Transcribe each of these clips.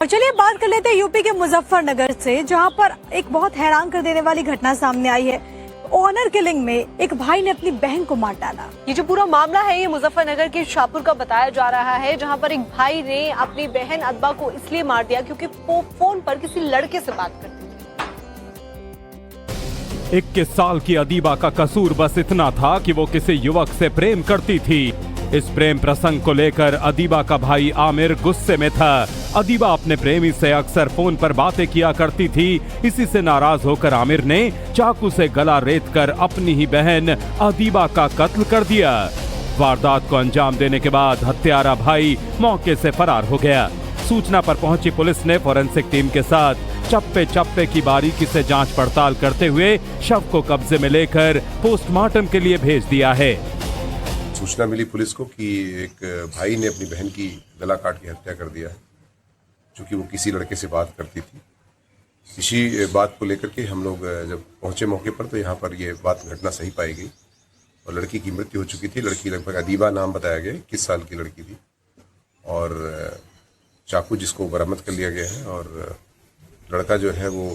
और चलिए बात कर लेते हैं यूपी के मुजफ्फरनगर से, जहां पर एक बहुत हैरान कर देने वाली घटना सामने आई है। ऑनर किलिंग में एक भाई ने अपनी बहन को मार डाला। ये जो पूरा मामला है ये मुजफ्फरनगर के शाहपुर का बताया जा रहा है, जहां पर एक भाई ने अपनी बहन अदबा को इसलिए मार दिया क्योंकि वो फोन पर किसी लड़के से बात करती थी। 21 साल की अदीबा का कसूर बस इतना था कि वो किसी युवक से प्रेम करती थी। इस प्रेम प्रसंग को लेकर अदीबा का भाई आमिर गुस्से में था। अदीबा अपने प्रेमी से अक्सर फोन पर बातें किया करती थी। इसी से नाराज होकर आमिर ने चाकू से गला रेतकर अपनी ही बहन अदीबा का कत्ल कर दिया। वारदात को अंजाम देने के बाद हत्यारा भाई मौके से फरार हो गया। सूचना पर पहुंची पुलिस ने फोरेंसिक टीम के साथ चप्पे चप्पे की बारीकी से जांच पड़ताल करते हुए शव को कब्जे में लेकर पोस्टमार्टम के लिए भेज दिया है। सूचना मिली पुलिस को कि एक भाई ने अपनी बहन की गला काट के हत्या कर दिया है, क्योंकि वो किसी लड़के से बात करती थी। इसी बात को लेकर के हम लोग जब पहुंचे मौके पर तो यहाँ पर ये बात घटना सही पाई गई और लड़की की मृत्यु हो चुकी थी। लड़की लगभग अदीबा नाम बताया गया, 21 साल की लड़की थी और चाकू जिसको बरामद कर लिया गया है और लड़का जो है वो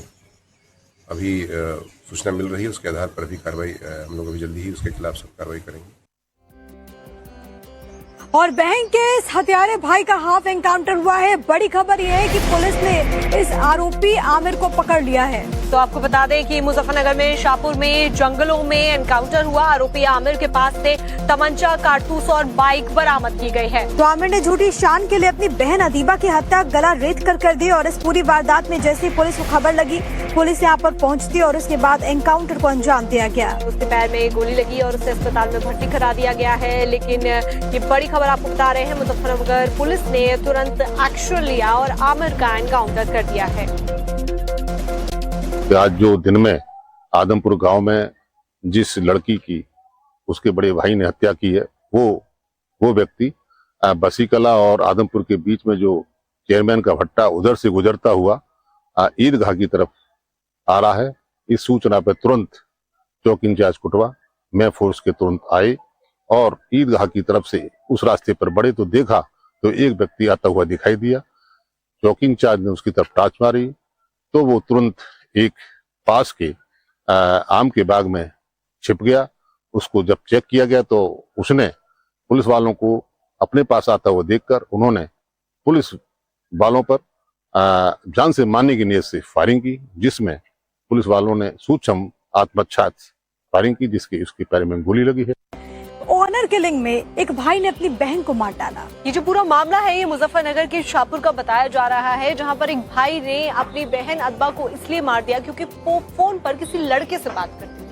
अभी सूचना मिल रही है, उसके आधार पर भी कार्रवाई हम लोग अभी जल्दी ही उसके खिलाफ सब कार्रवाई करेंगे। और बहन के इस हत्यारे भाई का हाफ एनकाउंटर हुआ है। बड़ी खबर यह है कि पुलिस ने इस आरोपी आमिर को पकड़ लिया है। तो आपको बता दें कि मुजफ्फरनगर में शाहपुर में जंगलों में एनकाउंटर हुआ। आरोपी आमिर के पास से तमंचा, कारतूस और बाइक बरामद की गई है। तो आमिर ने झूठी शान के लिए अपनी बहन अदीबा की हत्या गला रेत कर दी और इस पूरी वारदात में जैसे ही पुलिस को खबर लगी, पुलिस यहाँ पर पहुँचती और उसके बाद एनकाउंटर को अंजाम दिया गया। उसके पैर में गोली लगी और उसे अस्पताल में भर्ती करा दिया गया है। लेकिन ये बड़ी खबर आपको बता रहे हैं, मुजफ्फरनगर पुलिस ने तुरंत एक्शन लिया और आमिर का एनकाउंटर कर दिया है। आज जो दिन में आदमपुर गांव में जिस लड़की की उसके बड़े भाई ने हत्या की है, वो व्यक्ति बसीकला और आदमपुर के बीच में जो चेयरमैन का भट्टा उधर से गुजरता हुआ ईदगाह की तरफ आ रहा है। इस सूचना पर तुरंत चौकी इंचार्ज कुटवा में फोर्स के तुरंत आए और ईदगाह की तरफ से उस रास्ते पर बढ़े तो देखा तो एक व्यक्ति आता हुआ दिखाई दिया। चौकी इंचार्ज ने उसकी तरफ टाच मारी तो वो तुरंत एक पास के आम के बाग में छिप गया। उसको जब चेक किया गया तो उसने पुलिस वालों को अपने पास आता हुआ देखकर उन्होंने पुलिस वालों पर जान से मारने की नीयत से फायरिंग की, जिसमें पुलिस वालों ने सूक्ष्म आत्मघात फायरिंग की, जिसके उसके पैर में गोली लगी है। ऑनर किलिंग में एक भाई ने अपनी बहन को मार डाला। ये जो पूरा मामला है ये मुजफ्फरनगर के शाहपुर का बताया जा रहा है, जहां पर एक भाई ने अपनी बहन अदबा को इसलिए मार दिया क्योंकि वो फोन पर किसी लड़के से बात करती थी।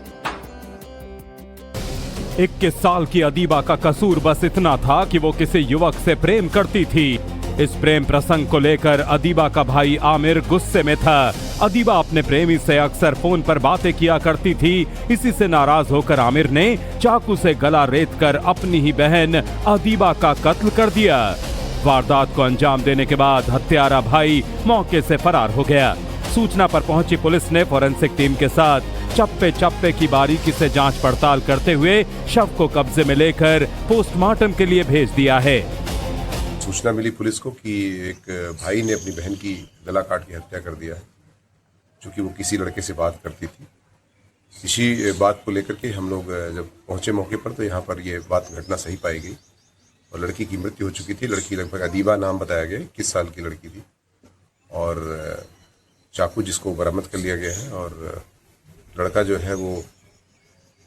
21 साल की अदीबा का कसूर बस इतना था कि वो किसी युवक से प्रेम करती थी। इस प्रेम प्रसंग को लेकर अदीबा का भाई आमिर गुस्से में था। अदीबा अपने प्रेमी से अक्सर फोन पर बातें किया करती थी। इसी से नाराज होकर आमिर ने चाकू से गला रेतकर अपनी ही बहन अदीबा का कत्ल कर दिया। वारदात को अंजाम देने के बाद हत्यारा भाई मौके से फरार हो गया। सूचना पर पहुंची पुलिस ने फोरेंसिक टीम के साथ चप्पे चप्पे की बारीकी से जांच पड़ताल करते हुए शव को कब्जे में लेकर पोस्टमार्टम के लिए भेज दिया है। सूचना मिली पुलिस को कि एक भाई ने अपनी बहन की गला काट के हत्या कर दिया है, क्योंकि वो किसी लड़के से बात करती थी। इसी बात को लेकर के हम लोग जब पहुंचे मौके पर तो यहाँ पर ये बात घटना सही पाई गई और लड़की की मृत्यु हो चुकी थी। लड़की लगभग अदीबा नाम बताया गया, 21 साल की लड़की थी और चाकू जिसको बरामद कर लिया गया है और लड़का जो है वो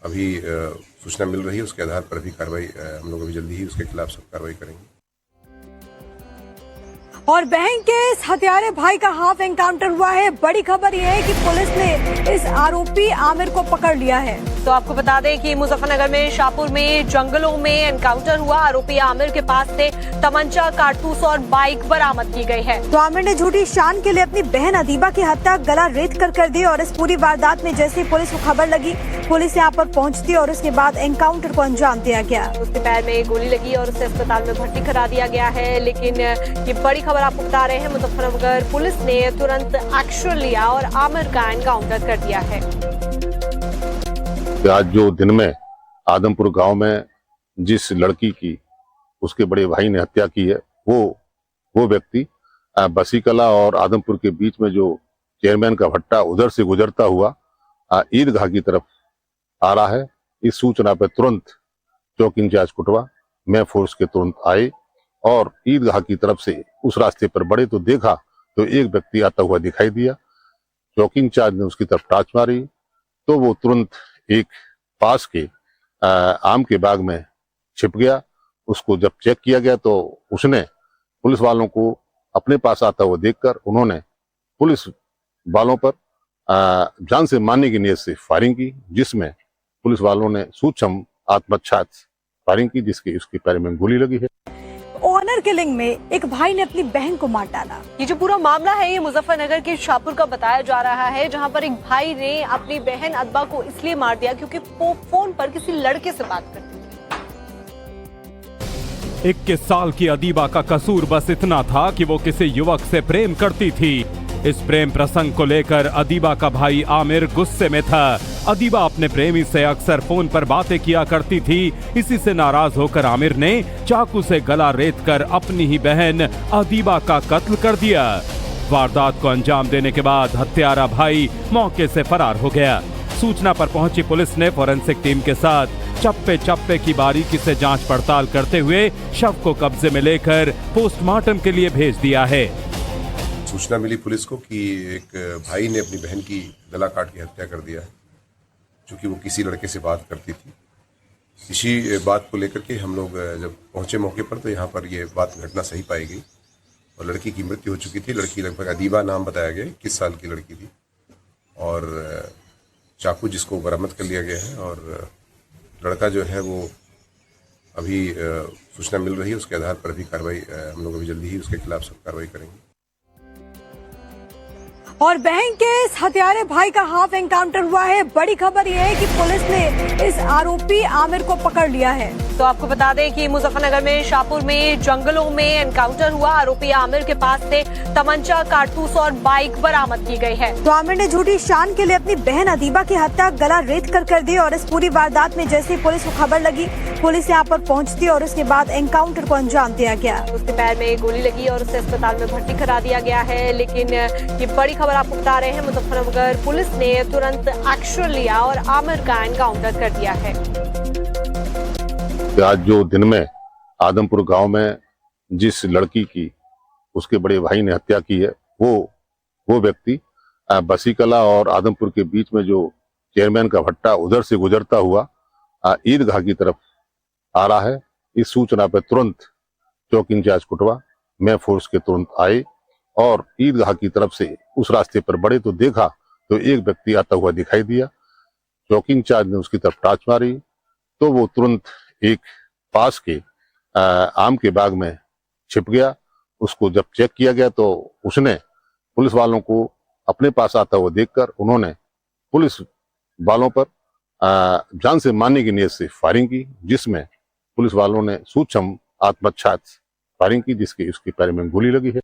अभी सूचना मिल रही है, उसके आधार पर भी कार्रवाई हम लोग अभी जल्दी ही उसके खिलाफ सब कार्रवाई करेंगे। और बहन के इस हत्यारे भाई का हाफ एनकाउंटर हुआ है। बड़ी खबर यह है कि पुलिस ने इस आरोपी आमिर को पकड़ लिया है। तो आपको बता दें कि मुजफ्फरनगर में शाहपुर में जंगलों में एनकाउंटर हुआ। आरोपी आमिर के पास से तमंचा, कारतूस और बाइक बरामद की गई है। तो आमिर ने झूठी शान के लिए अपनी बहन अदीबा की हत्या गला रेत कर दी और इस पूरी वारदात में जैसे ही पुलिस को खबर लगी, पुलिस यहाँ पर पहुँचती और उसके बाद एनकाउंटर को अंजाम दिया गया। उसके पैर में गोली लगी और उसे अस्पताल में भर्ती करा दिया गया है। लेकिन ये बड़ी खबर आपको बता रहे हैं, मुजफ्फरनगर पुलिस ने तुरंत एक्शन लिया और आमिर का एनकाउंटर कर दिया है। आज जो दिन में आदमपुर गांव में जिस लड़की की उसके बड़े भाई ने हत्या की है, वो व्यक्ति बसीकला और आदमपुर के बीच में जो चेयरमैन का भट्टा उधर से गुजरता हुआ ईदगाह की तरफ आ रहा है। इस सूचना पर तुरंत चौकी इंचार्ज कुटवा में फोर्स के तुरंत आए और ईदगाह की तरफ से उस रास्ते पर बढ़े तो देखा तो एक व्यक्ति आता हुआ दिखाई दिया। चौकी इंचार्ज ने उसकी तरफ टाँच मारी तो वो तुरंत एक पास के आम के बाग में छिप गया। उसको जब चेक किया गया तो उसने पुलिस वालों को अपने पास आता हुआ देखकर उन्होंने पुलिस वालों पर जान से मारने की नीयत से फायरिंग की, जिसमें पुलिस वालों ने सूक्ष्म आत्मघात फायरिंग की, जिसकी उसके पैर में गोली लगी है। ऑनर किलिंग में एक भाई ने अपनी बहन को मार डाला। ये जो पूरा मामला है ये मुजफ्फरनगर के शाहपुर का बताया जा रहा है, जहां पर एक भाई ने अपनी बहन अदबा को इसलिए मार दिया क्योंकि वो फोन पर किसी लड़के से बात करती थी। 21 साल की अदीबा का कसूर बस इतना था कि वो किसी युवक से प्रेम करती थी। इस प्रेम प्रसंग को लेकर अदीबा का भाई आमिर गुस्से में था। अदीबा अपने प्रेमी से अक्सर फोन पर बातें किया करती थी। इसी से नाराज होकर आमिर ने चाकू से गला रेतकर अपनी ही बहन अदीबा का कत्ल कर दिया। वारदात को अंजाम देने के बाद हत्यारा भाई मौके से फरार हो गया। सूचना पर पहुंची पुलिस ने फोरेंसिक टीम के साथ चप्पे चप्पे की बारीकी से जांच पड़ताल करते हुए शव को कब्जे में लेकर पोस्टमार्टम के लिए भेज दिया है। सूचना मिली पुलिस को कि एक भाई ने अपनी बहन की गला काट के हत्या कर दिया है, चूँकि वो किसी लड़के से बात करती थी। इसी बात को लेकर के हम लोग जब पहुंचे मौके पर तो यहाँ पर ये बात घटना सही पाई गई और लड़की की मृत्यु हो चुकी थी। लड़की लगभग अदीबा नाम बताया गया, 21 साल की लड़की थी और चाकू जिसको बरामद कर लिया गया है और लड़का जो है वो अभी सूचना मिल रही है, उसके आधार पर अभी कार्रवाई हम लोग अभी जल्दी ही उसके खिलाफ सब कार्रवाई करेंगे। और बहन के इस हत्यारे भाई का हाफ एनकाउंटर हुआ है। बड़ी खबर यह है कि पुलिस ने इस आरोपी आमिर को पकड़ लिया है। तो आपको बता दें कि मुजफ्फरनगर में शाहपुर में जंगलों में एनकाउंटर हुआ। आरोपी आमिर के पास से तमंचा, कारतूस और बाइक बरामद की गई है। तो आमिर ने झूठी शान के लिए अपनी बहन अदीबा की हत्या गला रेत कर दी और इस पूरी वारदात में जैसे ही पुलिस को खबर लगी, पुलिस यहाँ पर पहुंचती और उसके बाद एनकाउंटर को अंजाम दिया गया। उसके पैर में गोली लगी और उसे अस्पताल में भर्ती करा दिया गया है। लेकिन ये बड़ी खबर आपको बता रहे हैं, मुजफ्फरनगर पुलिस ने तुरंत एक्शन लिया और आमिर का एनकाउंटर कर दिया है। आज जो दिन में आदमपुर गांव में जिस लड़की की उसके बड़े भाई ने हत्या की है, वो व्यक्ति बसीकला और आदमपुर के बीच में जो चेयरमैन का भट्टा उधर से गुजरता हुआ ईदगाह की तरफ आ रहा है। इस सूचना पर तुरंत चौकी इंचार्ज कुटवा में फोर्स के तुरंत आए और ईदगाह की तरफ से उस रास्ते पर बढ़े तो देखा तो एक व्यक्ति आता हुआ दिखाई दिया। चौकी इंचार्ज ने उसकी तरफ टाँच मारी तो वो तुरंत एक पास के आम के बाग में छिप गया। उसको जब चेक किया गया तो उसने पुलिस वालों को अपने पास आता हुआ देखकर उन्होंने पुलिस वालों पर जान से मारने की नीयत से फायरिंग की, जिसमें पुलिस वालों ने सूक्ष्म आत्मघात फायरिंग की, जिसकी उसके पैर में गोली लगी है।